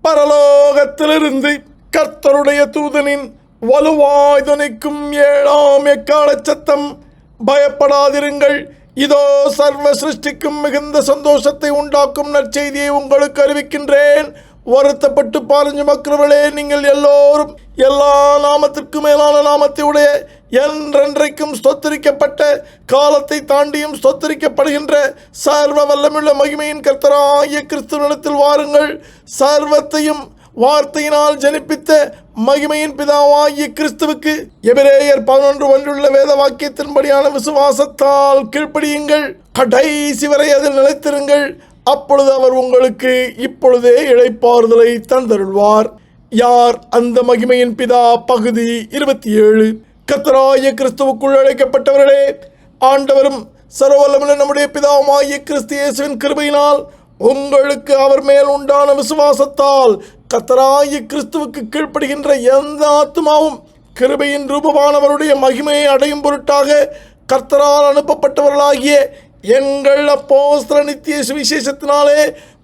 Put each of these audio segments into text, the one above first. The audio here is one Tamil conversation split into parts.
பரலோகத்திலிருந்து கர்த்தருடைய தூதனின் வலுவாய் துணிக்கும் 7ஆம் எக்கால சத்தம், பயப்படாதிருங்கள், இதோ சர்வ சிருஷ்டிக்கும் மிகுந்த சந்தோஷத்தை உண்டாக்கும் நற்செய்தியை உங்களுக்கு அறிவிக்கின்றேன். வருத்தப்பட்டு பாலஞ்சு மக்களே, நீங்கள் எல்லோரும் எல்லா நாமத்திற்கு மேலான நாமத்தை உடைய என்றென்றைக்கும் ஸ்தோத்தரிக்கப்பட்ட காலத்தை தாண்டியும் ஸ்தோத்தரிக்கப்படுகின்ற சர்வ வல்லமுள்ள மகிமையின் கர்த்தராகிய கிறிஸ்துவினிடத்தில் வாருங்கள். சர்வத்தையும் வார்த்தையினால் ஜனிப்பித்த மகிமையின் பிதாவாகிய கிறிஸ்துவுக்கு எபிரேயர் 11:1 வேத வாக்கியத்தின்படியான விசுவாசத்தால் கீழ்ப்படியுங்கள். கடைசி வரை அதில் நிலைத்திருங்கள். அப்பொழுது அவர் உங்களுக்கு இப்பொழுதே இளைப்பாறுதலை தந்தருள்வார். யார் அந்த மகிமையின் பிதா? பகுதி 27. கர்த்தராகிய கிறிஸ்துவுக்குள் அழைக்கப்பட்டவர்களே, ஆண்டவரும் சர்வவல்லமையுள்ள நம்முடைய பிதாவாகிய கிறிஸ்து இயேசுவின் கிருபையினால் உங்களுக்கு அவர் மேல் உண்டான விசுவாசத்தால் கர்த்தராகிய கிறிஸ்துவுக்கு கீழ்ப்படுகின்ற எந்த ஆத்துமாவும் கிருபையின் ரூபமானவருடைய மகிமையை அடையும் பொருட்டாக கர்த்தரால் அனுப்பப்பட்டவர்களாகிய எங்கள் அப்போஸ்தலர் நித்திய சுவிசேஷத்தினாலே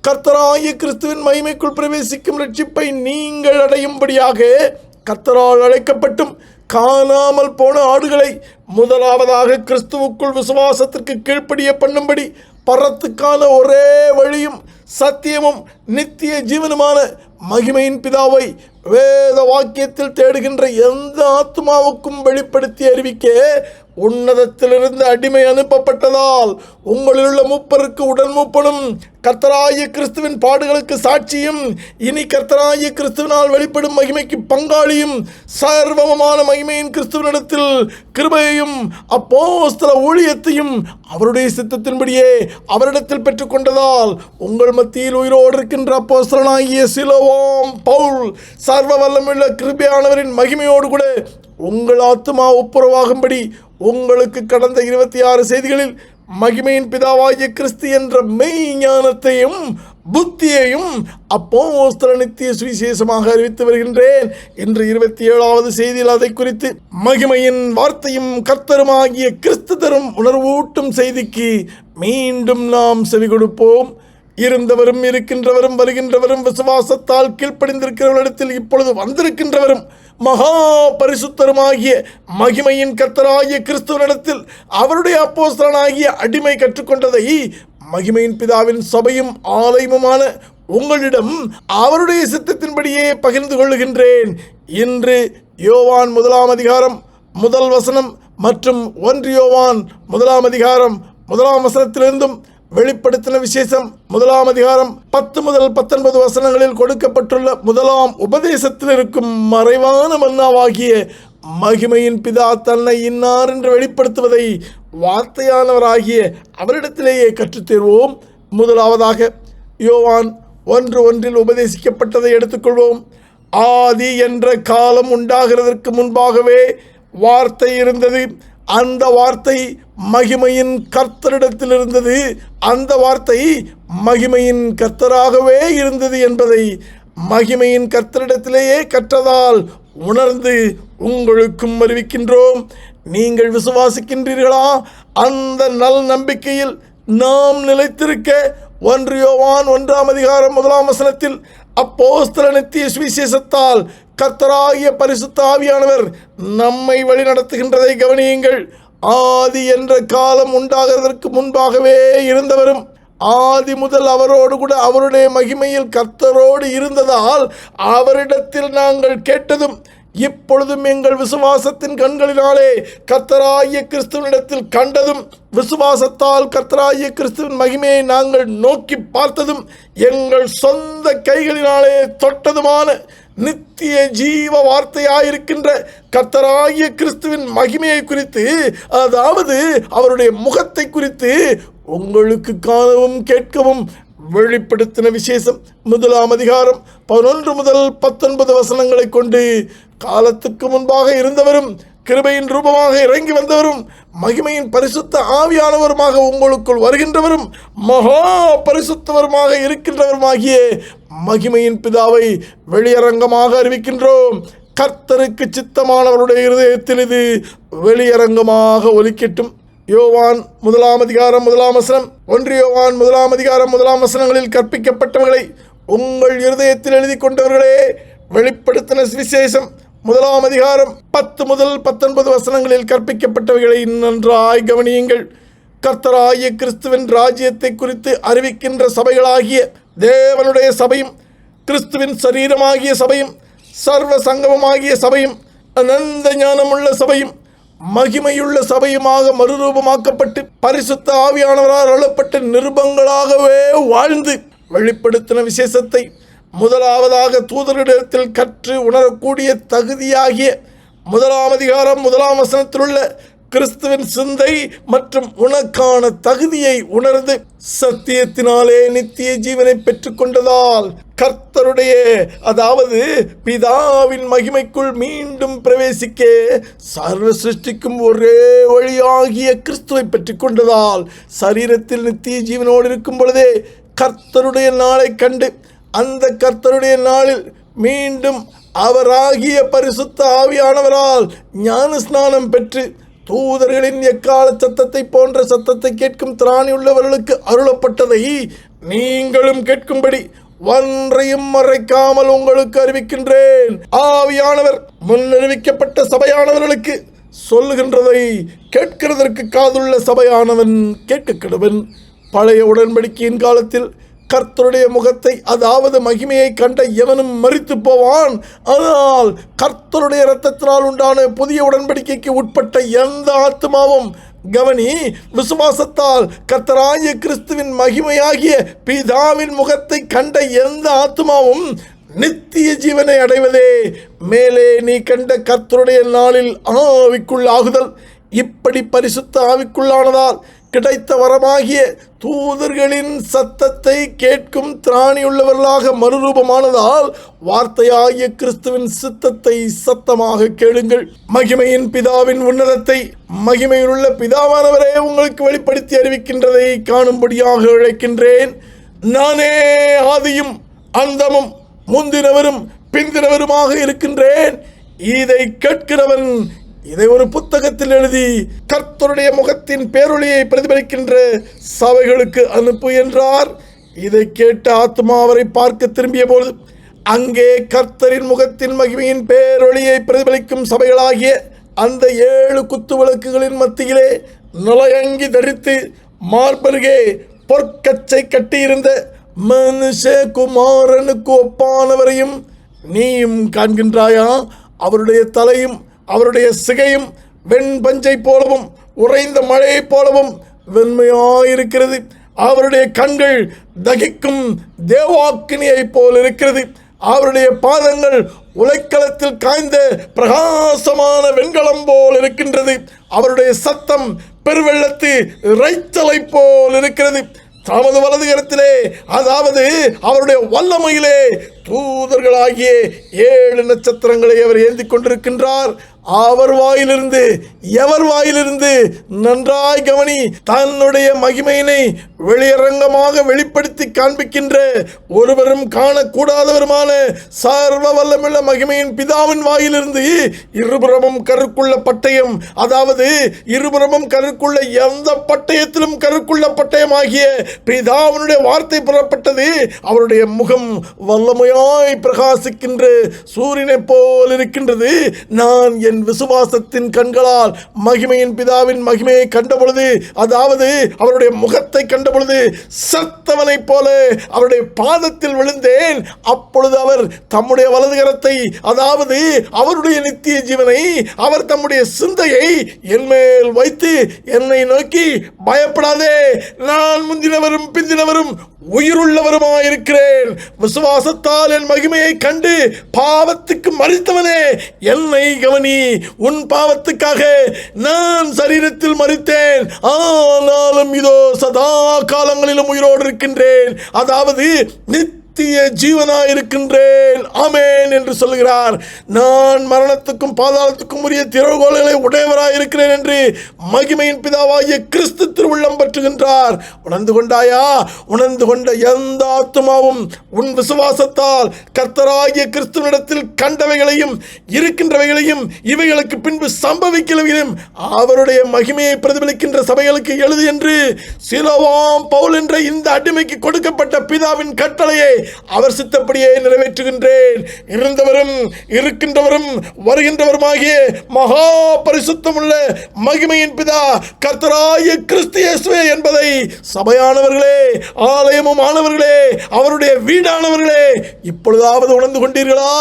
கர்த்தராகிய கிறிஸ்துவின் மகிமைக்குள் பிரவேசிக்கும் ரட்சிப்பை நீங்கள் அடையும்படியாக கர்த்தரால் அழைக்கப்பட்டும் காணாமல் போன ஆடுகளை முதலாவதாக கிறிஸ்துவுக்குள் விசுவாசத்திற்கு கீழ்ப்படிய பண்ணும்படி பரத்துக்கான ஒரே வழியும் சத்தியமும் நித்திய ஜீவனுமான மகிமையின் பிதாவை வேத வாக்கியத்தில் தேடுகின்ற எந்த ஆத்மாவுக்கும் வெளிப்படுத்தி அறிவிக்க உன்னதத்திலிருந்து அடிமை அனுப்பப்பட்டதால் உங்களிலுள்ள மூப்பருக்கு உடன் மூப்பனும் கர்த்தராகிய கிறிஸ்துவின் பாடுகளுக்கு சாட்சியும் இனி கர்த்தராகிய கிறிஸ்துவினால் வெளிப்படும் மகிமைக்கு பங்காளியும் சர்வமான மகிமையின் கிறிஸ்துவனிடத்தில் கிருபையையும் அப்போஸ்தல ஊழியத்தையும் அவருடைய சித்தத்தின்படியே அவரிடத்தில் பெற்றுக்கொண்டதால் உங்கள் மத்தியில் உயிரோடு இருக்கின்ற அப்போஸ்தலனாகிய சிலோவாம் பவுல் சர்வ வல்லமையுள்ள கிருபையானவரின் மகிமையோடு கூட உங்கள் ஆத்துமா ஒப்புரவாகும்படி உங்களுக்கு கடந்த 26 செய்திகளில் மகிமையின் பிதாவாகிய கிறிஸ்து என்ற மெய் ஞானத்தையும் புத்தியையும் அப்போஸ்தலர் நித்திய சுவிசேஷமாக அறிவித்து வருகின்றேன். இன்று 27வது செய்தியில் அதை குறித்து மகிமையின் வார்த்தையும் கர்த்தருமாகிய கிறிஸ்து தரும் உணர்வூட்டும் செய்திக்கு மீண்டும் நாம் செவி கொடுப்போம். இருந்தவரும் இருக்கின்றவரும் வருகின்றவரும் விசுவாசத்தால் கீழ்ப்படிந்திருக்கிறவர்களிடத்தில் இப்பொழுது வந்திருக்கின்றவரும் மகா பரிசுத்தருமாகிய மகிமையின் கர்த்தராகிய கிறிஸ்துவனிடத்தில் அவருடைய அப்போஸ்தலனாகிய அடிமை கற்றுக்கொண்டதை மகிமையின் பிதாவின் சபையும் ஆலயமுமான உங்களிடம் அவருடைய சித்தத்தின்படியே பகிர்ந்து கொள்ளுகின்றேன். இன்று யோவான் 1ஆம் அதிகாரம் 1 வசனம் மற்றும் 1 யோவான் 1ஆம் அதிகாரம் 1ஆம் வசனத்திலிருந்தும் வெளிப்படுத்தின விசேஷம் 1ஆம் அதிகாரம் 10 முதல் 19 வசனங்களில் கொடுக்கப்பட்டுள்ள 1ஆம் உபதேசத்தில் இருக்கும் மறைவான மன்னாவாகிய மகிமையின் பிதா தன்னை இன்னார் என்று வெளிப்படுத்துவதை வார்த்தையானவராகிய அவரிடத்திலேயே கற்றுத்தேர்வோம். முதலாவதாக யோவான் 1:1 உபதேசிக்கப்பட்டதை எடுத்துக்கொள்வோம். ஆதி என்ற காலம் உண்டாகிறதற்கு முன்பாகவே வார்த்தை இருந்தது. அந்த வார்த்தை மகிமையின் கர்த்தரிடத்தில் இருந்தது. அந்த வார்த்தை மகிமையின் கர்த்தராகவே இருந்தது என்பதை மகிமையின் கர்த்தரிடத்திலேயே கற்றதால் உணர்ந்து உங்களுக்கும் அறிவிக்கின்றோம். நீங்கள் விசுவாசிக்கின்றீர்களா? அந்த நல் நம்பிக்கையில் நாம் நிலைத்திருக்க 1 யோவான் 1ஆம் அதிகாரம் 1ஆம் வசனத்தில் அப்போஸ்தலர் நித்திய சுவிசேஷத்தால் கர்த்தராகிய பரிசுத்த ஆவியானவர் நம்மை வழி நடத்துகின்றதை கவனியுங்கள். ஆதி என்ற காலம் உண்டாகிறதற்கு முன்பாகவே இருந்தவரும் ஆதி முதல் அவரோடு கூட அவருடைய மகிமையில் கர்த்தரோடு இருந்ததால் அவரிடத்தில் நாங்கள் கேட்டதும் இப்பொழுதும் எங்கள் விசுவாசத்தின் கண்களினாலே கர்த்தராகிய கிறிஸ்துவனிடத்தில் கண்டதும் விசுவாசத்தால் கர்த்தராகிய கிறிஸ்துவின் மகிமையை நாங்கள் நோக்கி பார்த்ததும் எங்கள் சொந்த கைகளினாலே தொட்டதுமான நித்திய ஜீவ வார்த்தையாயிருக்கின்ற கர்த்தராகிய கிறிஸ்துவின் மகிமையை குறித்து, அதாவது அவருடைய முகத்தை குறித்து உங்களுக்கு காணவும் கேட்கவும் வெளிப்படுத்தின விசேஷம் 1ஆம் அதிகாரம் 11 முதல் 19 வசனங்களை கொண்டு காலத்துக்கு முன்பாக இருந்தவரும் கிருபையின் ரூபமாக இறங்கி வந்தவரும் மகிமையின் பரிசுத்த ஆவியானவருமாக உங்களுக்குள் வருகின்றவரும் மகா பரிசுத்தவருமாக இருக்கின்றவருமாகிய மகிமையின் பிதாவை வெளியரங்கமாக அறிவிக்கின்றோம். கர்த்தருக்கு சித்தமானவருடைய இருதயத்தில் இது வெளியரங்கமாக ஒலிக்கட்டும். யோவான் 1ஆம் அதிகாரம் 1ஆம் வசனம், 1 யோவான் 1ஆம் அதிகாரம் 1ஆம் வசனங்களில் கற்பிக்கப்பட்டவர்களை உங்கள் இருதயத்தில் எழுதி கொண்டவர்களே, வெளிப்படுத்தின சுவிசேஷம் 1 அதிகாரம் 10 முதல் 19 வசனங்களில் கற்பிக்கப்பட்டவைகளை நன்றாய் கவனியுங்கள். கர்த்தராகிய கிறிஸ்துவின் ராஜ்யத்தை குறித்து அறிவிக்கின்ற சபைகளாகிய தேவனுடைய சபையும், கிறிஸ்துவின் சரீரமாகிய சபையும், சர்வ சங்கமமாகிய சபையும், அனந்த ஞானமுள்ள சபையும், மகிமையுள்ள சபையுமாக மறுரூபமாக்கப்பட்டு பரிசுத்த ஆவியானவரால் அருளப்பட்ட நிருபங்களாகவே வாழ்ந்து வெளிப்படுத்தின விசேஷத்தை முதலாவதாக தூதரிடத்தில் கற்று உணரக்கூடிய தகுதியாகிய 1 அதிகாரம் 1 வசனத்தில் உள்ள கிறிஸ்துவின் சிந்தை மற்றும் உனக்கான தகுதியை உணர்ந்து சத்தியத்தினாலே நித்திய ஜீவனை பெற்றுக்கொண்டதால் கர்த்தருடைய, அதாவது பிதாவின் மகிமைக்குள் மீண்டும் பிரவேசிக்க சர்வ சிருஷ்டிக்கும் ஒரே வழியாகிய கிறிஸ்துவை பெற்றுக்கொண்டதால் சரீரத்தில் நித்திய ஜீவனோடு இருக்கும் பொழுதே கர்த்தருடைய நாளை கண்டு அந்த கர்த்தருடைய நாளில் மீண்டும் அவராகிய பரிசுத்த ஆவியானவரால் ஞான ஸ்நானம் பெற்று தூதர்களின் எக்கால சத்தத்தை போன்ற சத்தத்தை கேட்கும் திராணி உள்ளவர்களுக்கு அருளப்பட்டதை நீங்களும் கேட்கும்படி ஒன்றையும் மறைக்காமல் உங்களுக்கு அறிவிக்கின்றேன். ஆவியானவர் முன்னறிவிக்கப்பட்ட சபையானவர்களுக்கு சொல்லுகின்றதை கேட்கிறதற்கு காதுள்ள சபையானவன் கேட்க கடவன். பழைய உடன்படிக்கையின் காலத்தில் கர்த்தருடைய முகத்தை, அதாவது மகிமையை கண்ட எவனும் மரித்து போவான். ஆனால் கர்த்தருடைய இரத்தத்தினால் உண்டான புதிய உடன்படிக்கைக்கு உட்பட்ட எந்த ஆத்மாவும், கவனி, விசுவாசத்தால் கர்த்தராகிய கிறிஸ்துவின் மகிமையாகிய பிதாவின் முகத்தை கண்ட எந்த ஆத்மாவும் நித்திய ஜீவனை அடைவதே. மேலே நீ கண்ட கர்த்தருடைய நாளில் ஆவிக்குள்ளாகுதல் இப்படி பரிசுத்த ஆவிக்குள்ளானதால் கிடைத்த வரமாகிய தூதர்களின் சத்தத்தை கேட்கும் திராணியுள்ளவர்களாக மறுரூபமானதால் வார்த்தையாகிய கிறிஸ்துவின் சித்தத்தை சத்தமாக கேளுங்கள். மகிமையின் பிதாவின் உன்னதத்தை மகிமையிலுள்ள பிதாவானவரே உங்களுக்கு வெளிப்படுத்தி அறிவிக்கின்றதை காணும்படியாக அழைக்கின்றேன். நானே ஆதியும் அந்தமும் முந்தினவரும் பிந்தினவருமாக இருக்கின்றேன். இதை கேட்கிறவன் இதை ஒரு புத்தகத்தில் எழுதி கர்த்தருடைய முகத்தின் பேரொளியை பிரதிபலிக்கின்ற சபைகளுக்கு அனுப்பு என்றார். இதை கேட்ட ஆத்மா அவரை பார்க்க திரும்பிய போது அங்கே கர்த்தரின் முகத்தின் மகிமையின் பேரொளியை பிரதிபலிக்கும் சபைகளாகிய அந்த 7 குத்து விளக்குகளின் மத்தியிலே நிலையங்கி தரித்து மார்பருகே பொற்கச்சை கட்டியிருந்த மனுஷகுமாரனுக்கு ஒப்பானவரையும் நீயும் காண்கின்றாயா? அவருடைய தலையும் அவருடைய சிகையும் வெண்பஞ்சை போலவும் உறைந்த மழையைப் போலவும் வெண்மையாயிருக்கிறது. அவருடைய கண்கள் தகிக்கும் தேவாக்கினியை போல் இருக்கிறது. அவருடைய பாதங்கள் உலைக்களத்தில் காய்ந்த பிரகாசமான வெண்கலம் போல் இருக்கின்றது. அவருடைய சத்தம் பெருவெள்ளத்து இறைச்சலை போல் இருக்கிறது. தமது வலது கரத்திலே, அதாவது அவருடைய வல்லமையிலே, தூதர்களாகிய 7 நட்சத்திரங்களை அவர் ஏந்தி கொண்டிருக்கின்றார். அவர் வாயிலிருந்து, எவர் வாயிலிருந்து, நன்றாய் கவனி, தன்னுடைய மகிமையினை வெளியரங்கமாக வெளிப்படுத்தி காண்பிக்கின்ற ஒருவரும் காணக்கூடாதவருமான சர்வ வல்லமுள்ள மகிமையின் பிதாவின் வாயிலிருந்து இருபுறமும் கருக்குள்ள பட்டயம், அதாவது இருபுறமும் கருக்குள்ள எந்த பட்டயத்திலும் கருக்குள்ள பட்டயமாகிய பிதாவினுடைய வார்த்தை புறப்பட்டது. அவருடைய முகம் வல்லமையாய் பிரகாசிக்கின்ற சூரியனை போல் இருக்கின்றது. நான் என் விசுவாசத்தின் கண்களால் மகிமையின் பிதாவின் மகிமையை கண்டபொழுது, அதாவது அவருடைய முகத்தை கண்டபொழுது சத்தவனைப் போல அவருடைய பாதத்தில் விழுந்தேன். அப்பொழுது அவர் தம்முடைய வலது கரத்தை, அதாவது அவருடைய நித்திய ஜீவனை, அவர் தம்முடைய சிந்தையை என் மேல் வைத்து என்னை நோக்கி, பயப்படாதே, நான் முந்தினவரும் பிந்தினவரும் உயிருள்ளவருமாயிருக்கிறேன். விசுவாசத்தால் என் மகிமையை கண்டு பாவத்துக்கு மரித்தவனே, என்னை கவனி. உன் பாவத்துக்காக நான் சரீரத்தில் மரித்தேன், ஆனாலும் இதோ சதா காலங்களிலும் உயிரோடு இருக்கின்றேன், அதாவது நித்திய ஜீவனாயிருக்கின்றேன். ஆமென் என்று சொல்கிறார். நான் மரணத்துக்கும் பாதாளத்துக்கும் உரிய திறவுகோல்களை உடையவராயிருக்கிறேன் என்று மகிமையின் பிதாவாகிய கிறிஸ்து திருவுள்ளம் பற்றுகின்றார். உணர்ந்து கொண்டாயா? உணர்ந்து கொண்ட எந்த ஆத்துமாவும் உன் விசுவாசத்தால் கர்த்தராகிய கிறிஸ்துவினிடத்தில் கண்டவைகளையும் இருக்கின்றவைகளையும் இவைகளுக்கு பின்பு சம்பவிக்கிறவைகளையும் அவருடைய மகிமையை பிரதிபலிக்கின்ற சபைகளுக்கு எழுது என்று சிலோவாம் பவுல் என்ற இந்த அடிமைக்கு கொடுக்கப்பட்ட பிதாவின் கட்டளையை அவர் சித்தப்படியே நிறைவேற்றுகின்றேன். இருந்தவரும் இருக்கின்றவரும் வருகின்றவருமாகிய மகா பரிசுத்தமுள்ள மகிமையின் பிதா கர்த்தராகிய கிறிஸ்து இயேசுவே என்பதை சபையானவர்களே, ஆலயமும் ஆனவர்களே, அவருடைய வீடானவர்களே, இப்பொழுதாவது உணர்ந்து கொண்டீர்களா?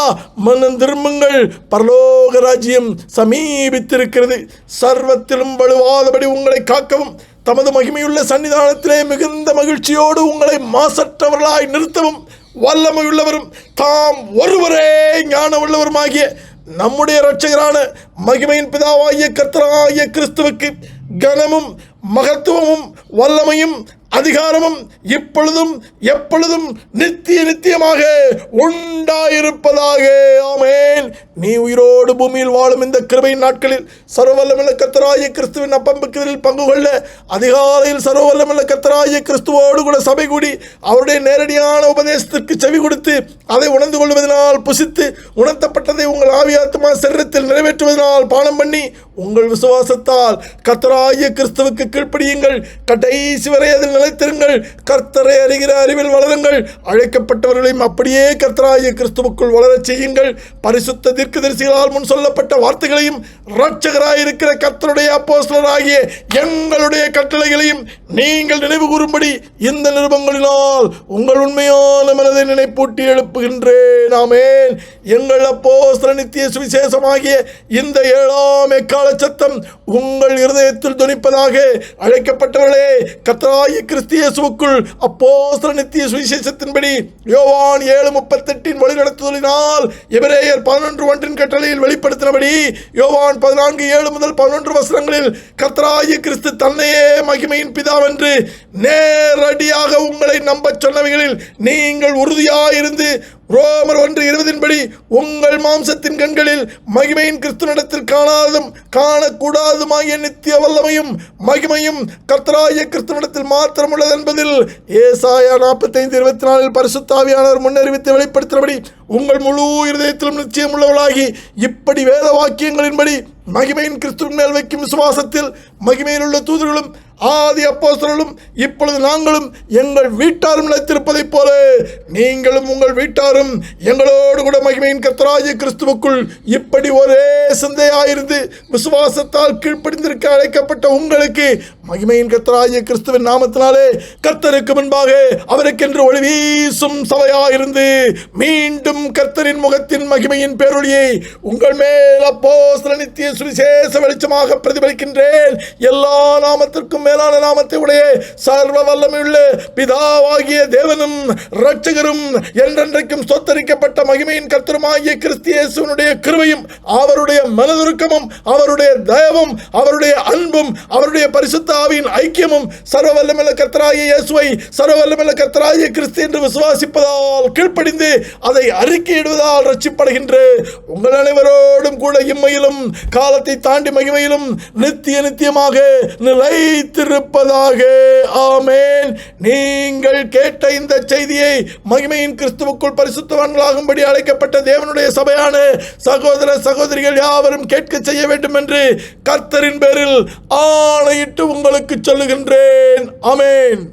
மனம் திரும்புங்கள், பரலோக ராஜ்யம் சமீபித்திருக்கிறது. சர்வத்திலும் வலுவாதபடி உங்களை காக்கவும் தமது மகிமையுள்ள சன்னிதானத்திலே மிகுந்த மகிழ்ச்சியோடு உங்களை மாசற்றவர்களாய் நிறுத்தவும் வல்லமையுள்ளவரும் தாம் ஒருவரே ஞான உள்ளவருமாகிய நம்முடைய இரட்சகரான மகிமையின் பிதாவாகிய கர்த்தராகிய கிறிஸ்துவுக்கு கனமும் மகத்துவமும் வல்லமையும் அதிகாரமும் இப்பொழுதும் எப்பொழுதும் நித்திய நித்தியமாக உண்டாயிருப்பதாக. ஆமென். நீ உயிரோடு பூமியில் வாழும் இந்த கிருபையின் நாட்களில் சர்வவல்லமையுள்ள கர்த்தராகிய கிறிஸ்துவின் அப்பம்புக்குதலில் பங்கு கொள்ள அதிகாலையில் சர்வவல்லமையுள்ள கர்த்தராகிய கிறிஸ்துவோடு கூட சபை கூடி அவருடைய நேரடியான உபதேசத்திற்கு செவி கொடுத்து அதை உணர்ந்து கொள்வதனால் புசித்து உணர்த்தப்பட்டதை உங்கள் ஆவியாத்மா சரீரத்தில் நிறைவேற்றுவதனால் பானம் பண்ணி உங்கள் விசுவாசத்தால் கர்த்தராகிய கிறிஸ்துவுக்கு கீழ்ப்படியுங்கள். கடைசி வரை அதில் நிலைத்திருங்கள். கர்த்தரை அறிகிற அறிவில் வளருங்கள். அழைக்கப்பட்டவர்களையும் அப்படியே கர்த்தராகிய கிறிஸ்துவுக்குள் வளரச் செய்யுங்கள். பரிசுத்த தீர்க்கதரிசிகளால் முன் சொல்லப்பட்ட வார்த்தைகளையும் இரட்சகராயிருக்கிற கர்த்தருடைய அப்போஸ்தலராகிய எங்களுடைய கட்டளைகளையும் நீங்கள் நினைவு கூறும்படி இந்த நிருபங்களினால் உங்கள் உண்மையான மனதை நினைப்பூட்டி எழுப்புகின்றேன். ஆமென். எங்கள் அப்போஸ்தல நித்திய சுவிசேஷமாகிய இந்த 7ஆம் எக்கால சத்தம் உங்கள் இருதயத்தில் துணிப்பதாக. அழைக்கப்பட்டவர்களே, கர்த்தராகிய கிறிஸ்து இயேசுவுக்குள் அப்போஸ்தல நித்திய சுவிசேஷத்தின்படி யோவான் 7:38 வழிநடத்துதலினால் எபிரேயர் 11:1 கட்டளையில் வெளிப்படுத்தினபடி யோவான் 14:7 முதல் 11 வசனங்களில் கர்த்தராகிய கிறிஸ்து தன்னையே மகிமையின் பிதாவென்று நேரடியாக உங்களை நம்பச் சொன்னவைகளில் நீங்கள் உறுதியாயிருந்து ரோமர் 1:20 படி உங்கள் மாம்சத்தின் கண்களில் மகிமையின் கிறிஸ்துவினிடத்தில் காணாததும் காணக்கூடாதுமாகிய நித்திய வல்லமையும் மகிமையும் கர்த்தராகிய கிறிஸ்துவினிடத்தில் மாத்திரம் உள்ளது என்பதில் ஏசாயா 45:24 பரிசுத்த ஆவியானவர் முன்னறிவித்து வெளிப்படுத்தினபடி உங்கள் முழு இருதயத்திலும் நிச்சயம் உள்ளவர்களாகி இப்படி வேத வாக்கியங்களின்படி மகிமையின் கிறிஸ்துவின் மேல் வைக்கும் விசுவாசத்தில் மகிமையில் உள்ள தூதர்களும் ஆதி அப்போஸ்தலர்களும் இப்பொழுது நாங்களும் எங்கள் வீட்டாரும் நிலைத்திருப்பதைப் போல நீங்களும் உங்கள் வீட்டாரும் எங்களோடு கூட மகிமையின் கர்த்தராகிய கிறிஸ்துவுக்குள் இப்படி ஒரே சிந்தையாயிருந்து விசுவாசத்தால் கீழ்ப்படிந்திருக்க அழைக்கப்பட்ட உங்களுக்கு மகிமையின் கர்த்தராகிய கிறிஸ்துவின் நாமத்தினாலே கர்த்தருக்கு முன்பாக அவருக்கென்று ஒளி வீசும் சபையாயிருந்து மீண்டும் கர்த்தரின் முகத்தின் மகிமையின் பேரொளியை உங்கள் மேல் அப்போஸ்தல நித்திய சுவிசேஷ வெளிச்சமாக பிரதிபலிக்கின்றேன். எல்லா நாமத்திற்கும் மேலான நாமத்தை உடைய சர்வ வல்லமையுள்ள பிதாவாகிய தேவனும் இரட்சகரும் என்றென்றைக்கும் ஸ்தோத்தரிக்கப்பட்ட மகிமையின் கர்த்தருமாகிய கிறிஸ்து இயேசுவினுடைய கிருபையும் அவருடைய மனதுருக்கமும் அவருடைய தயவும் அவருடைய அன்பும் அவருடைய பரிசுத்த ஆவியின் ஐக்கியமும் சர்வ வல்லமையுள்ள கர்த்தராகிய இயேசுவை சர்வ வல்லமையுள்ள கர்த்தராகிய கிறிஸ்து என்று விசுவாசிப்பதால் கீழ்ப்படிந்து அதை அறிக்கையிடுவதால் ரட்சிப்படுகின்ற உங்கள் அனைவரோடும் கூட இம்மையிலும் காலத்தை தாண்டி மகிமையிலும் நித்திய நித்தியமாக நிலைத்திருப்பதாக. ஆமென். நீங்கள் கேட்ட இந்த செய்தியை மகிமையின் கிறிஸ்துவுக்குள் பரிசுத்தவான்களாகும்படி அழைக்கப்பட்ட தேவனுடைய சபையான சகோதர சகோதரிகள் யாவரும் கேட்க செய்ய வேண்டும் என்று கர்த்தரின் பேரில் ஆணையிட்டு உங்களுக்கு சொல்லுகின்றேன். ஆமென்.